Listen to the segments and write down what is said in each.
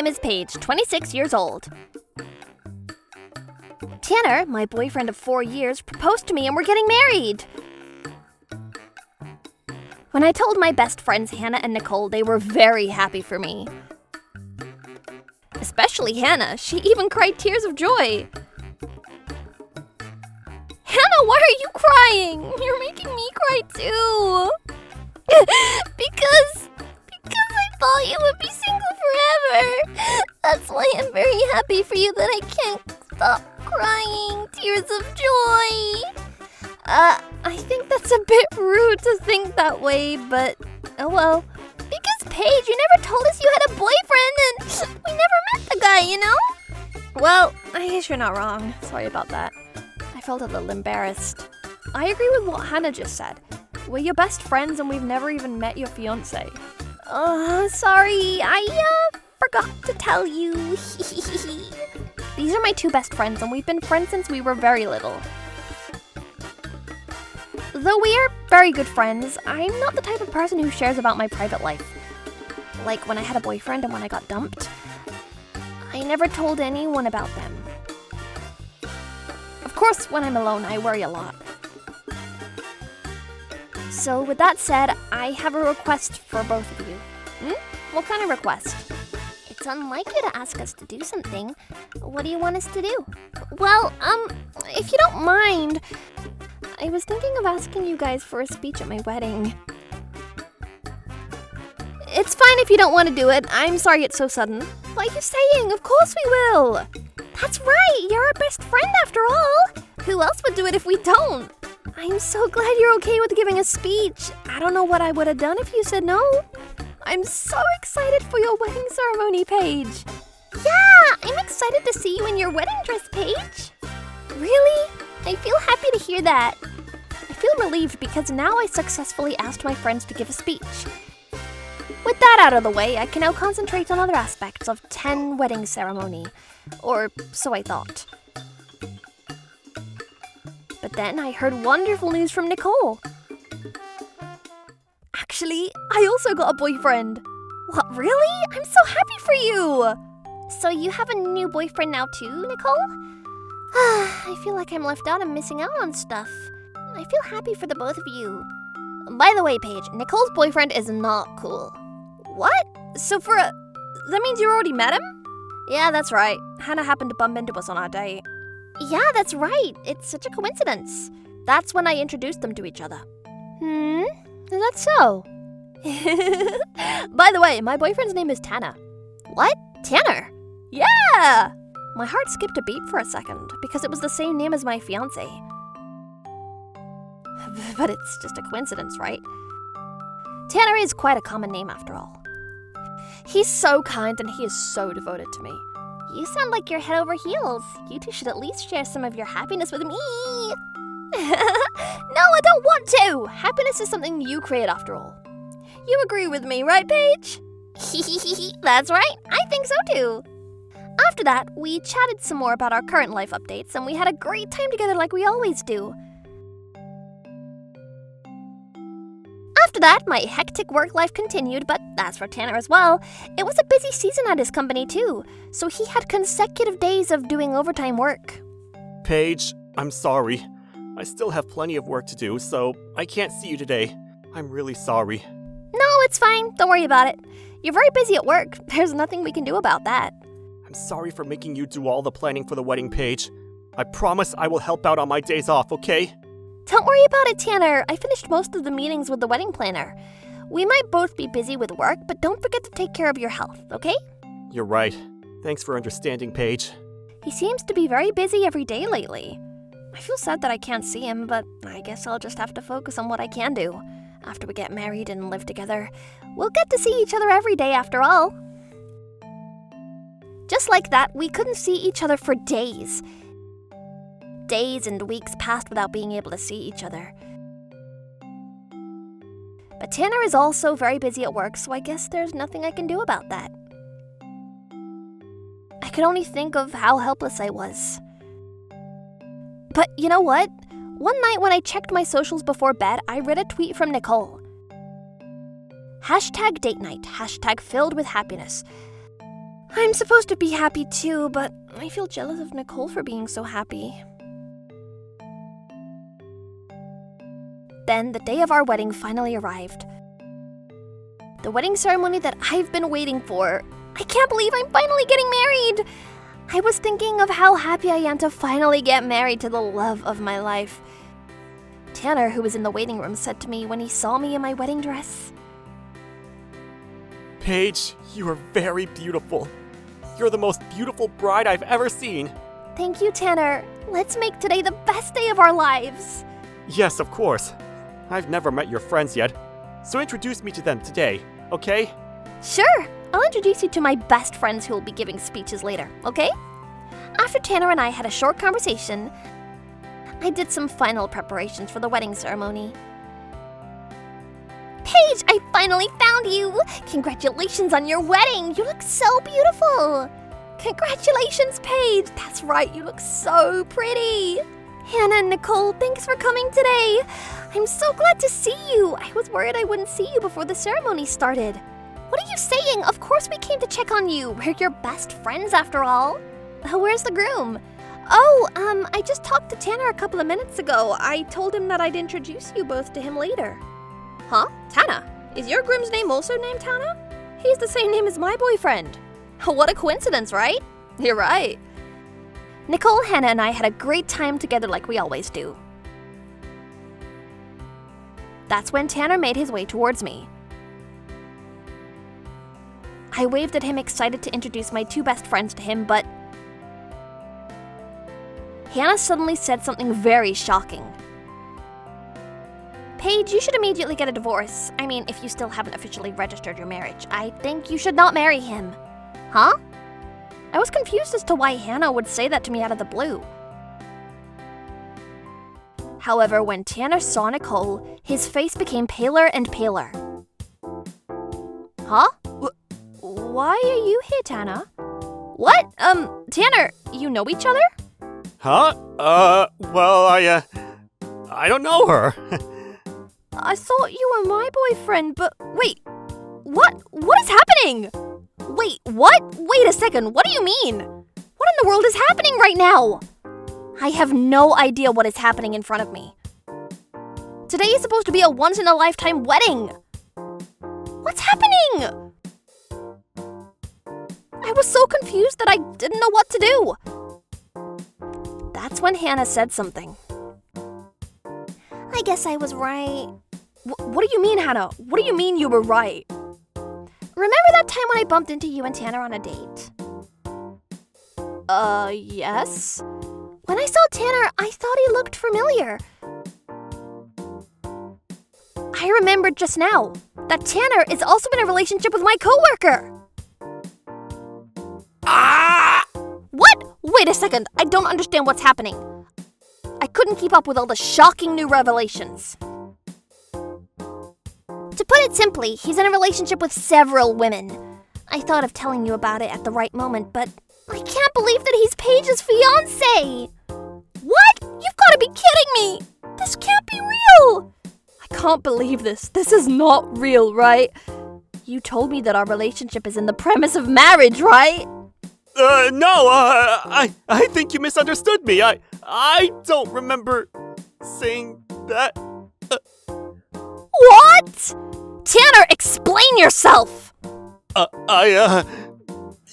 name is Paige, 26 years old. Tanner, my boyfriend of 4 years, proposed to me and we're getting married. When I told my best friends Hannah and Nicole, they were very happy for me. Especially Hannah. She even cried tears of joy. Hannah, why are you crying? You're making me cry too. Because I thought you would be single forever. That's why I'm very happy for you that I can't stop crying tears of joy. I think that's a bit rude to think that way, but oh well. Because Paige, you never told us you had a boyfriend and we never met the guy, you know? Well, I guess you're not wrong. Sorry about that. I felt a little embarrassed. I agree with what Hannah just said. We're your best friends and we've never even met your fiance. Sorry, I forgot to tell you. These are my two best friends and we've been friends since we were very little. Though we are very good friends, I'm not the type of person who shares about my private life. Like when I had a boyfriend and when I got dumped, I never told anyone about them. Of course, when I'm alone, I worry a lot. So with that said, I have a request for both of you. What kind of request? It's unlike you to ask us to do something. What do you want us to do? Well, if you don't mind, I was thinking of asking you guys for a speech at my wedding. It's fine if you don't want to do it. I'm sorry it's so sudden. What are you saying? Of course we will. That's right. You're our best friend after all. Who else would do it if we don't? I'm so glad you're okay with giving a speech. I don't know what I would have done if you said no. I'm so excited for your wedding ceremony, Paige. Yeah, I'm excited to see you in your wedding dress, Paige. Really? I feel happy to hear that. I feel relieved because now I successfully asked my friends to give a speech. With that out of the way, I can now concentrate on other aspects of 10 wedding ceremony. Or so I thought. But then I heard wonderful news from Nicole. Actually, I also got a boyfriend. What, really? I'm so happy for you. So you have a new boyfriend now too, Nicole? I feel like I'm left out and missing out on stuff. I feel happy for the both of you. By the way, Paige, Nicole's boyfriend is not cool. What? That means you already met him? Yeah, that's right. Hannah happened to bump into us on our date. Yeah, that's right. It's such a coincidence. That's when I introduced them to each other. Is that so? By the way, my boyfriend's name is Tanner. What? Tanner? Yeah! My heart skipped a beat for a second because it was the same name as my fiance. But it's just a coincidence, right? Tanner is quite a common name after all. He's so kind and he is so devoted to me. You sound like you're head over heels. You two should at least share some of your happiness with me. No, I don't want to. Happiness is something you create after all. You agree with me, right, Paige? That's right. I think so too. After that, we chatted some more about our current life updates and we had a great time together like we always do. After that, my hectic work life continued, but as for Tanner as well, it was a busy season at his company too, so he had consecutive days of doing overtime work. Paige, I'm sorry. I still have plenty of work to do, so I can't see you today. I'm really sorry. No, it's fine. Don't worry about it. You're very busy at work. There's nothing we can do about that. I'm sorry for making you do all the planning for the wedding, Paige. I promise I will help out on my days off, okay? Don't worry about it, Tanner. I finished most of the meetings with the wedding planner. We might both be busy with work, but don't forget to take care of your health, okay? You're right. Thanks for understanding, Paige. He seems to be very busy every day lately. I feel sad that I can't see him, but I guess I'll just have to focus on what I can do. After we get married and live together, we'll get to see each other every day after all. Just like that, we couldn't see each other for days. Days and weeks passed without being able to see each other. But Tanner is also very busy at work, so I guess there's nothing I can do about that. I could only think of how helpless I was. But you know what? One night when I checked my socials before bed, I read a tweet from Nicole. #date night, #filled with happiness. I'm supposed to be happy too, but I feel jealous of Nicole for being so happy. Then the day of our wedding finally arrived. The wedding ceremony that I've been waiting for. I can't believe I'm finally getting married! I was thinking of how happy I am to finally get married to the love of my life. Tanner, who was in the waiting room, said to me when he saw me in my wedding dress, Paige, you are very beautiful. You're the most beautiful bride I've ever seen. "Thank you, Tanner. Let's make today the best day of our lives." Yes, of course. I've never met your friends yet, so introduce me to them today, okay? Sure, I'll introduce you to my best friends who will be giving speeches later, okay? After Tanner and I had a short conversation, I did some final preparations for the wedding ceremony. "Paige, I finally found you! Congratulations on your wedding! You look so beautiful!" "Congratulations, Paige! That's right, you look so pretty!" "Hannah and Nicole, thanks for coming today! I'm so glad to see you! I was worried I wouldn't see you before the ceremony started." "What are you saying? Of course we came to check on you! We're your best friends after all!" "Where's the groom?" "Oh, I just talked to Tanner a couple of minutes ago. I told him that I'd introduce you both to him later." "Huh? Tanner? Is your groom's name also named Tanner? He's the same name as my boyfriend." "What a coincidence, right?" "You're right." Nicole, Hannah, and I had a great time together like we always do. That's when Tanner made his way towards me. I waved at him, excited to introduce my two best friends to him, but Hannah suddenly said something very shocking. "Paige, you should immediately get a divorce. I mean, if you still haven't officially registered your marriage, I think you should not marry him." "Huh?" I was confused as to why Hannah would say that to me out of the blue. However, when Tanner saw Nicole, his face became paler and paler. "Huh? Why are you here, Tanner?" "What? Tanner, you know each other?" Huh? Well, I don't know her. "I thought you were my boyfriend, but wait, what is happening? Wait, what? Wait a second, what do you mean? What in the world is happening right now?" I have no idea what is happening in front of me. Today is supposed to be a once-in-a-lifetime wedding. What's happening? I was so confused that I didn't know what to do. That's when Hannah said something. "I guess I was right." What do you mean, Hannah? What do you mean you were right? "Remember that time when I bumped into you and Tanner on a date?" Yes. "When I saw Tanner, I thought he looked familiar. I remembered just now that Tanner is also in a relationship with my coworker." Ah! What? Wait a second, I don't understand what's happening. I couldn't keep up with all the shocking new revelations. To put it simply, he's in a relationship with several women. I thought of telling you about it at the right moment, but I can't believe that he's Paige's fiance. What? You've got to be kidding me! This can't be real! I can't believe this. This is not real, right? You told me that our relationship is in the premise of marriage, right? No, I think you misunderstood me. I don't remember saying that. What? Tanner, explain yourself!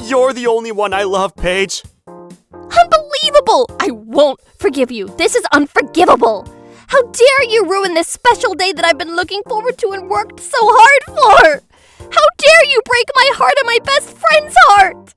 You're the only one I love, Paige. Unbelievable! I won't forgive you. This is unforgivable. How dare you ruin this special day that I've been looking forward to and worked so hard for? How dare you break my heart and my best friend's heart?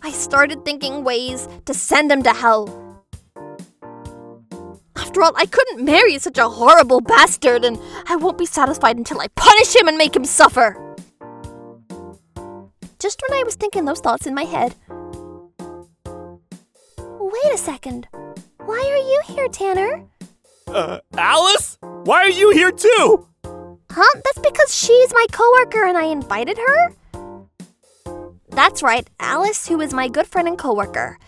I started thinking ways to send him to hell. After all, I couldn't marry such a horrible bastard, and I won't be satisfied until I punish him and make him suffer. Just when I was thinking those thoughts in my head. Wait a second. Why are you here, Tanner? Alice? Why are you here too? Huh? That's because she's my coworker and I invited her? That's right, Alice, who is my good friend and coworker.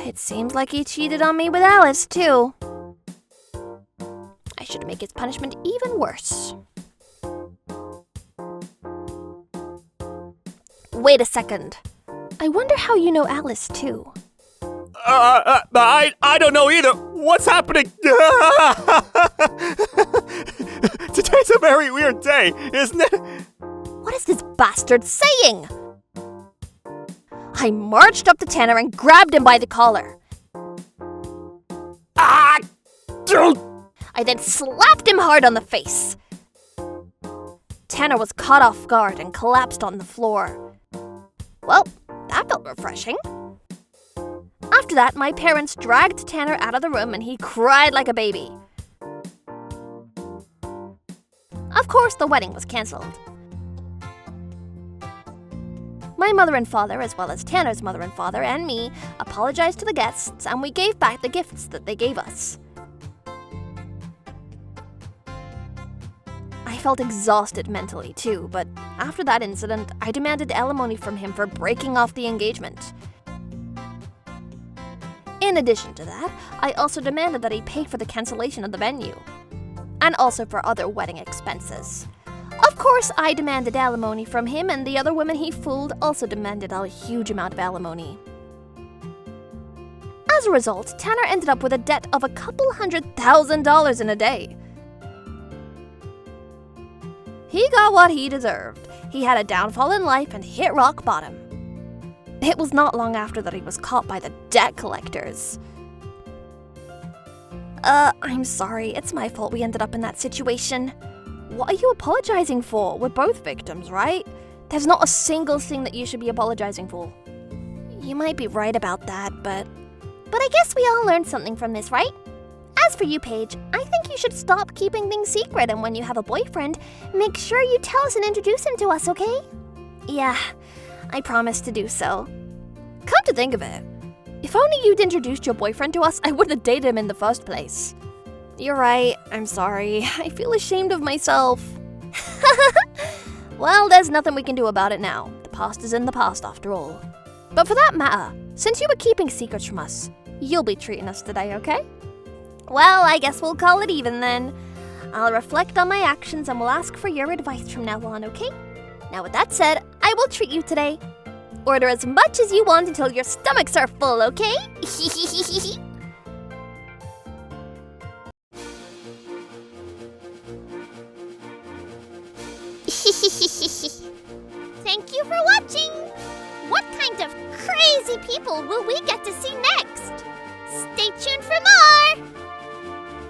It seems like he cheated on me with Alice, too. I should make his punishment even worse. Wait a second. I wonder how you know Alice, too. I don't know either. What's happening? Today's a very weird day, isn't it? What is this bastard saying? I marched up to Tanner and grabbed him by the collar. Ah! I then slapped him hard on the face. Tanner was caught off guard and collapsed on the floor. Well, that felt refreshing. After that, my parents dragged Tanner out of the room and he cried like a baby. Of course, the wedding was cancelled. My mother and father, as well as Tanner's mother and father and me, apologized to the guests and we gave back the gifts that they gave us. I felt exhausted mentally too, but after that incident, I demanded alimony from him for breaking off the engagement. In addition to that, I also demanded that he pay for the cancellation of the venue, and also for other wedding expenses. Of course, I demanded alimony from him, and the other women he fooled also demanded a huge amount of alimony. As a result, Tanner ended up with a debt of a couple $100,000 in a day. He got what he deserved. He had a downfall in life and hit rock bottom. It was not long after that he was caught by the debt collectors. I'm sorry, it's my fault we ended up in that situation. What are you apologizing for? We're both victims, right? There's not a single thing that you should be apologizing for. You might be right about that, but I guess we all learned something from this, right? As for you, Paige, I think you should stop keeping things secret, and when you have a boyfriend, make sure you tell us and introduce him to us, okay? Yeah, I promise to do so. Come to think of it, if only you'd introduced your boyfriend to us, I wouldn't have dated him in the first place. You're right, I'm sorry. I feel ashamed of myself. Well, there's nothing we can do about it now. The past is in the past after all. But for that matter, since you were keeping secrets from us, you'll be treating us today, okay? Well, I guess we'll call it even then. I'll reflect on my actions and will ask for your advice from now on, okay? Now with that said, I will treat you today. Order as much as you want until your stomachs are full, okay? Thank you for watching! What kind of crazy people will we get to see next? Stay tuned for more!